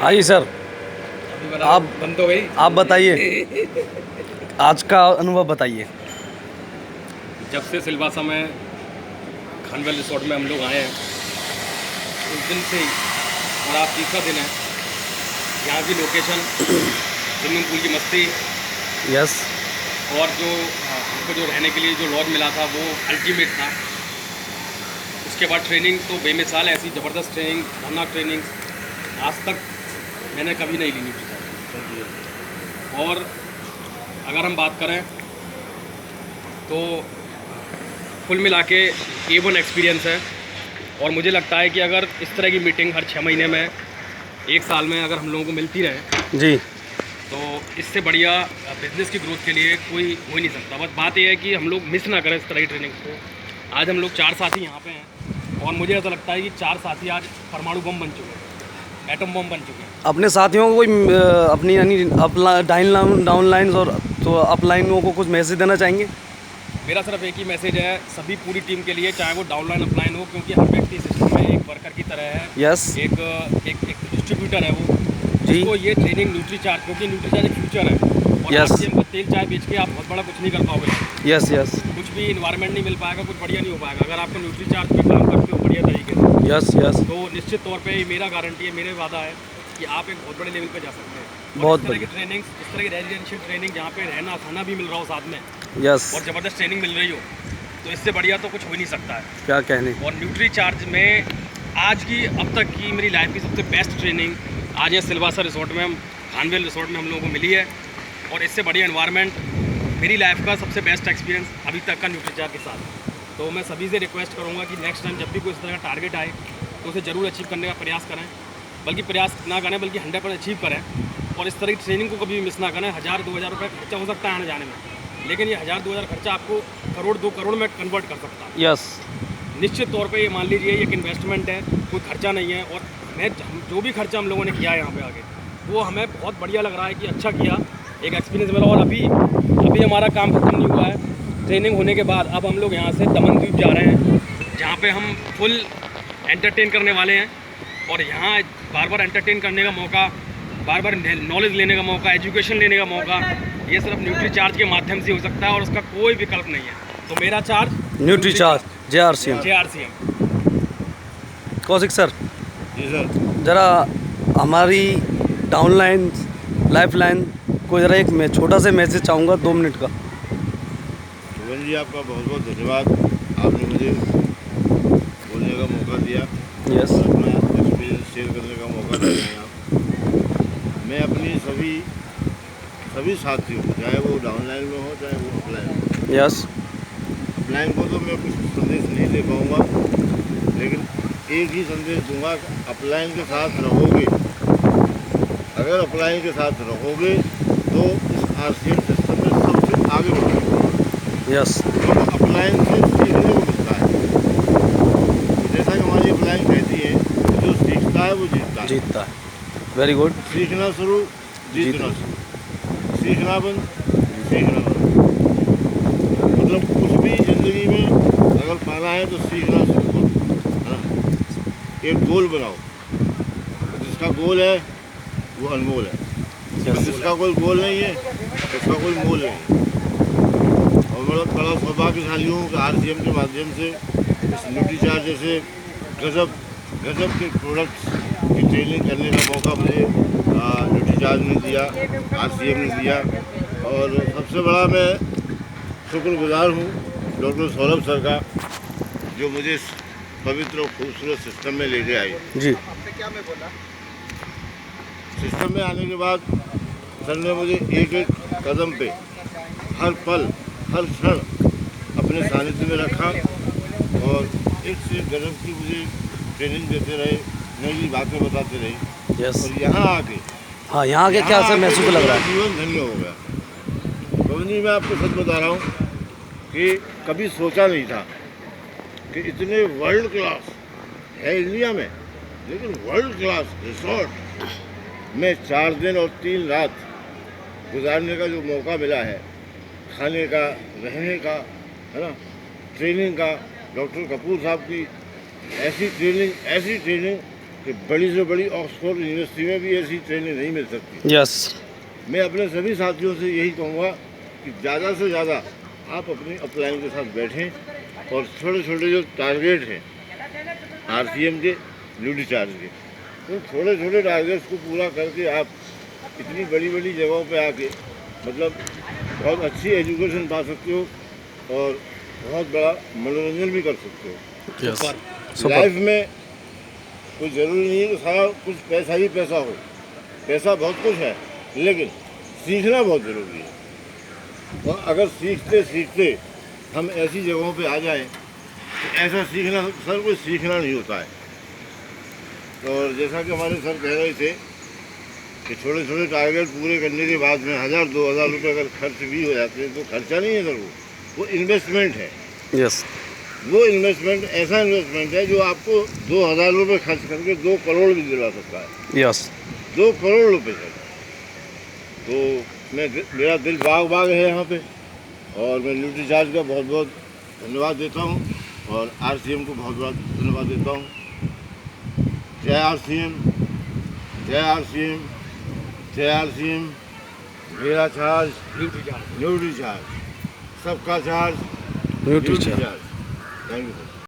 हाँ जी सर, आप बंद तो गई। आप बताइए, आज का अनुभव बताइए। जब से सिलवासा में खानवेल रिसोर्ट में हम लोग आए हैं उस दिन से ही, और आज तीसरा दिन है। यहाँ की लोकेशन, स्विमिंग पूल की मस्ती, यस। और जो हमको जो रहने के लिए जो लॉज मिला था वो अल्टीमेट था। उसके बाद ट्रेनिंग तो बेमिसाल, ऐसी ज़बरदस्त ट्रेनिंग, खतरनाक ट्रेनिंग आज तक मैंने कभी नहीं ली न्यूट्री। और अगर हम बात करें तो कुल मिला के A1 एक्सपीरियंस है। और मुझे लगता है कि अगर इस तरह की मीटिंग हर 6 महीने में, 1 साल में अगर हम लोगों को मिलती रहे जी, तो इससे बढ़िया बिज़नेस की ग्रोथ के लिए कोई हो ही नहीं सकता। बस बात यह है कि हम लोग मिस ना करें इस तरह की ट्रेनिंग को। आज हम लोग 4 साथी यहाँ पे हैं और मुझे ऐसा लगता है कि 4 साथी आज परमाणु बम बन चुके हैं, एटम बम बन चुके हैं। अपने साथियों को कोई अपनी यानी डाउन लाइन्स और तो अप लाइनों को कुछ मैसेज देना चाहेंगे? मेरा सिर्फ एक ही मैसेज है सभी पूरी टीम के लिए, चाहे वो डाउनलाइन अपलाइन हो, क्योंकि हर व्यक्ति सिस्टम में एक वर्कर की तरह है। यस। एक डिस्ट्रीब्यूटर है वो, जी। जिसको ये ट्रेनिंग न्यूट्री चार्ज, क्योंकि न्यूट्री चार्ज एक फ्यूचर है। और यस। आज हमको तेल चाय बेच के आप बहुत बड़ा कुछ नहीं कर पाओगे। यस यस कुछ भी इन्वायरमेंट नहीं मिल पाएगा, कुछ बढ़िया नहीं हो पाएगा अगर आपको न्यूट्री चार्ज पे काम करते हो बढ़िया तरीके से। यस यस तो निश्चित तौर पे मेरा गारंटी है, मेरे वादा है कि आप एक बहुत बड़े लेवल पे जा सकते हैं। और बहुत इस तरह की बढ़िया। ट्रेनिंग, इस तरह की रेजिडेंशियल ट्रेनिंग जहाँ पे रहना खाना भी मिल रहा हो साथ में, यस। और ज़बरदस्त ट्रेनिंग मिल रही हो, तो इससे बढ़िया तो कुछ हो ही नहीं सकता है। क्या कहने। और न्यूट्री चार्ज में आज की, अब तक की मेरी लाइफ की सबसे बेस्ट ट्रेनिंग आज यहाँ सिलवासा रिसोर्ट में, खानवेल रिसोर्ट में हम लोगों को मिली है। और इससे बढ़िया एनवायरनमेंट, मेरी लाइफ का सबसे बेस्ट एक्सपीरियंस अभी तक का न्यूट्री चार्ज के साथ। तो मैं सभी से रिक्वेस्ट करूँगा कि नेक्स्ट टाइम जब भी कोई इस तरह का टारगेट आए तो उसे ज़रूर अचीव करने का प्रयास करें, बल्कि प्रयास ना करें बल्कि 100% अचीव करें। और इस तरह की ट्रेनिंग को कभी भी मिस ना करें। 1000-2000 रुपये खर्चा हो सकता है आने जाने में, लेकिन ये 1000-2000 खर्चा आपको करोड़ 2 करोड़ में कन्वर्ट कर सकता है। यस। निश्चित तौर पे ये मान लीजिए ये एक इन्वेस्टमेंट है, कोई खर्चा नहीं है। और जो भी खर्चा हम लोगों ने किया है यहाँ पे आगे, वो हमें बहुत बढ़िया लग रहा है कि अच्छा किया, एक एक्सपीरियंस मिला। और अभी हमारा काम खत्म नहीं हुआ है। ट्रेनिंग होने के बाद अब हम लोग यहाँ से दमन द्वीप जा रहे हैं, जहाँ पे हम फुल एंटरटेन करने वाले हैं। और यहाँ बार बार एंटरटेन करने का मौका, बार बार नॉलेज लेने का मौका, एजुकेशन लेने का मौका, ये सिर्फ न्यूट्री चार्ज के माध्यम से हो सकता है और उसका कोई विकल्प नहीं है। तो मेरा charge nutri charge JRCM। Kaushik sir, जी सर। ज़रा हमारी डाउनलाइन लाइफ लाइन को ज़रा एक मैं छोटा सा मैसेज चाहूँगा 2 मिनट का। शुभन जी, आपका बहुत बहुत धन्यवाद। आपने मुझे बोलने का मौका दिया, यस। और अपना एक्सपीरियंस शेयर करने का मौका दिया है आप। मैं अपनी सभी साथियों, चाहे वो डाउनलाइन में हो चाहे वो अपलाइन में, यस। अपलाइन को तो मैं कुछ संदेश नहीं दे पाऊँगा, लेकिन एक ही संदेश दूंगा कि अपलाइन के साथ रहोगे, अगर अपलाइन के साथ रहोगे तो इस RCM सिस्टम में सबसे आगे बढ़ोगे। यस। तो अपलाइन से सीखने को मिलता है। जैसा कि हमारी अपलाइन कहती है, जो सीखता है वो जीतता है। जीतता है। Very good. सीखना शुरू, जीतना शुरू। सीखना बंद, सीखना बंद। मतलब कुछ भी ज़िंदगी में अगर पाना है तो सीखना शुरू करो, है ना। एक गोल बनाओ, जिसका गोल है वो अनमोल है, और जिसका कोई गोल नहीं है उसका कोई मोल नहीं है। और मैं बड़ा सौभाग्यशाली हूँ कि RCM के माध्यम से इस न्यूट्री चार्ज जैसे गजब के प्रोडक्ट्स की ट्रेनिंग करने का मौका मुझे न्यूट्री चार्ज ने दिया, RCM ने दिया। और सबसे बड़ा मैं शुक्रगुजार हूँ डॉक्टर सौरभ सर का, जो मुझे इस पवित्र और खूबसूरत सिस्टम में लेके आए। जी। सिस्टम में आने के बाद सर ने मुझे एक एक कदम पे, हर पल हर क्षण अपने सानिध्य में रखा, और एक से गजब की मुझे ट्रेनिंग देते रहे, नई बातें बताते रहे। यस। और यहाँ आके, हाँ, यहाँ के क्या सर महसूस लग रहा है? जीवन धन्य हो गया। पवन जी, मैं आपको सच बता रहा हूँ कि कभी सोचा नहीं था कि इतने वर्ल्ड क्लास है इंडिया में, लेकिन वर्ल्ड क्लास रिसोर्ट में 4 दिन और 3 रात गुजारने का जो मौका मिला है, खाने का, रहने का, है ना, ट्रेनिंग का, डॉक्टर कपूर साहब की ऐसी ट्रेनिंग कि बड़ी से बड़ी ऑक्सफोर्ड यूनिवर्सिटी में भी ऐसी ट्रेनिंग नहीं मिल सकती। यस। मैं अपने सभी साथियों से यही कहूँगा कि ज़्यादा से ज़्यादा आप अपनी अपलाइन के साथ बैठें और छोटे छोटे जो टारगेट हैं RCM के, ड्यूटी चार्ज के, तो छोटे छोटे टारगेट्स को पूरा करके आप इतनी बड़ी बड़ी जगहों पे आके मतलब बहुत अच्छी एजुकेशन पा सकते हो और बहुत बड़ा मनोरंजन भी कर सकते हो। यस। लाइफ में कोई ज़रूरी नहीं है कि सारा कुछ पैसा ही पैसा हो, पैसा बहुत कुछ है, लेकिन सीखना बहुत ज़रूरी है। और अगर सीखते सीखते हम ऐसी जगहों पे आ जाएं तो ऐसा सीखना, सर कोई सीखना नहीं होता है। और जैसा कि हमारे सर कह रहे थे कि छोटे छोटे टारगेट पूरे करने के बाद में 1000-2000 रुपये अगर खर्च भी हो जाते हैं तो खर्चा नहीं है सर, वो इन्वेस्टमेंट है। यस। वो इन्वेस्टमेंट ऐसा इन्वेस्टमेंट है जो आपको 2000 रुपये खर्च करके 2 करोड़ भी दिला सकता है। यस। 2 करोड़ रुपये है। तो मेरा दिल बाग बाग है यहाँ पे, और मैं ड्यूटी चार्ज का बहुत बहुत धन्यवाद देता हूँ और RCM को बहुत बहुत धन्यवाद देता हूँ। जय RCM, जय RCM, जय RCM। मेरा चार्ज ड्यूटी चार्ज, सबका charge duty duty charge. Charge. Thank you sir.